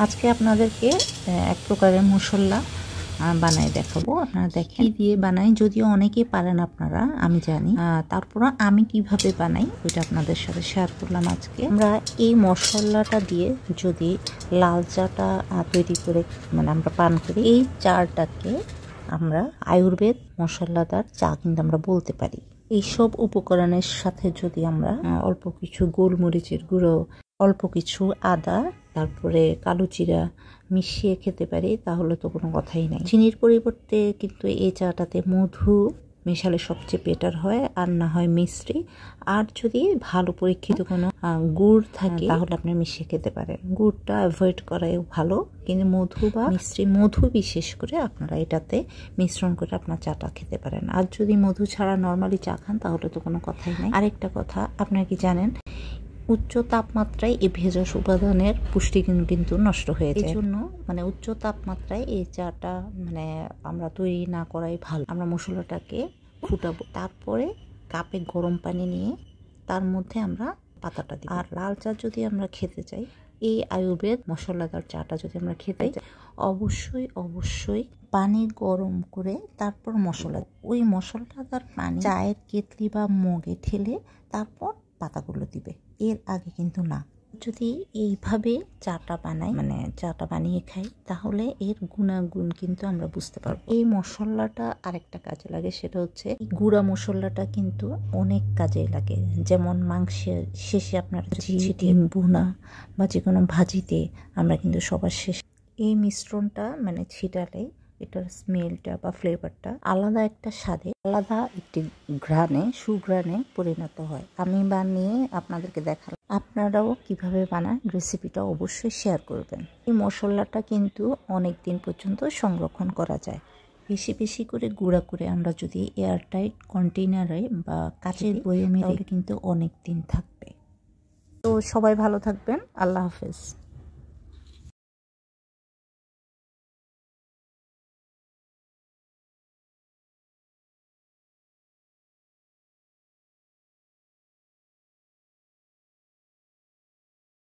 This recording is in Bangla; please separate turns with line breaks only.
আজকে আপনাদেরকে এক প্রকারের মশলা বানাই দেখাবো। আপনারা দেখেন কি দিয়ে বানাই, যদিও অনেকেই পারেন আপনারা, আমি জানি, তারপর আমি কিভাবে বানাই ওইটা আপনাদের সাথে শেয়ার করলাম আজকে। আমরা এই মশলাটা দিয়ে যদি লাল চাটা তৈরি করে আমরা পান করি, এই চাটাকে আমরা আয়ুর্বেদ মশলাদার চা কিন্তু আমরা বলতে পারি। এইসব উপকরণের সাথে যদি আমরা অল্প কিছু গোলমরিচের গুঁড়ো, অল্প কিছু আদা, তারপরে কালো জিরা মিশিয়ে খেতে পারি, তাহলে তো কোনো কথাই নাই। চিনির পরিবর্তে কিন্তু এই চাটাতে মধু মেশালে সবচেয়ে বেটার হয়, আর না হয় মিশ্রি। আর যদি ভালো পরীক্ষিত কোনো গুড় থাকে তাহলে আপনি মিশিয়ে খেতে পারেন। গুড়টা অ্যাভয়েড করাই ভালো, কিন্তু মধু বা মিশ্রি, মধু বিশেষ করে আপনারা এটাতে মিশ্রণ করে আপনার চাটা খেতে পারেন। আর যদি মধু ছাড়া নর্মালি চা খান তাহলে তো কোনো কথাই নাই। আরেকটা কথা, আপনারা কি জানেন উচ্চ তাপমাত্রায় এই ভেষজ উপাদানের পুষ্টি কিন্তু নষ্ট হয়ে যায়। এই জন্য উচ্চ তাপমাত্রায় এই চাটা আমরা তৈরি না করাই ভালো। আমরা মশলাটাকে ফুটাবো, তারপরে কাপে গরম পানি নিয়ে তার মধ্যে আমরা পাতাটা দিই। আর লাল চা যদি আমরা খেতে চাই, এই আয়ুর্বেদ মশলাদার চাটা যদি আমরা খেতে চাই, অবশ্যই পানি গরম করে তারপর মশলা, ওই মশলাদার পানি চায়ের কেতলি বা মগে ঢেলে তারপর পাতাগুলো দিবে, এর আগে কিন্তু না। যদি এইভাবে চাটা বানাই, চাটা বানিয়ে খাই, তাহলে এর গুণাগুণ কিন্তু আমরা বুঝতে পারবো। এই মশলাটা আরেকটা কাজে লাগে, সেটা হচ্ছে গুঁড়া মশলাটা কিন্তু অনেক কাজে লাগে। যেমন মাংসের শেষে আপনার ডিম ভুনা বা যে কোনো ভাজিতে আমরা কিন্তু সবার শেষে এই মিশ্রণটা ছিটালে এটার স্মেলটা বা ফ্লেভারটা আলাদা একটা স্বাদে, আলাদা একটি সুঘ্রাণে পরিণত হয়। আমি বানিয়ে আপনাদেরকে দেখালাম, আপনারাও কিভাবে বানান রেসিপিটা অবশ্যই শেয়ার করবেন। এই মশলাটা কিন্তু অনেক দিন পর্যন্ত সংরক্ষণ করা যায়। বেশি করে গুঁড়া করে আমরা যদি এয়ারটাইট কন্টেইনারে বা কাচের বয়মে, তাহলে কিন্তু অনেক দিন থাকবে। তো সবাই ভালো থাকবেন, আল্লাহ হাফেজ।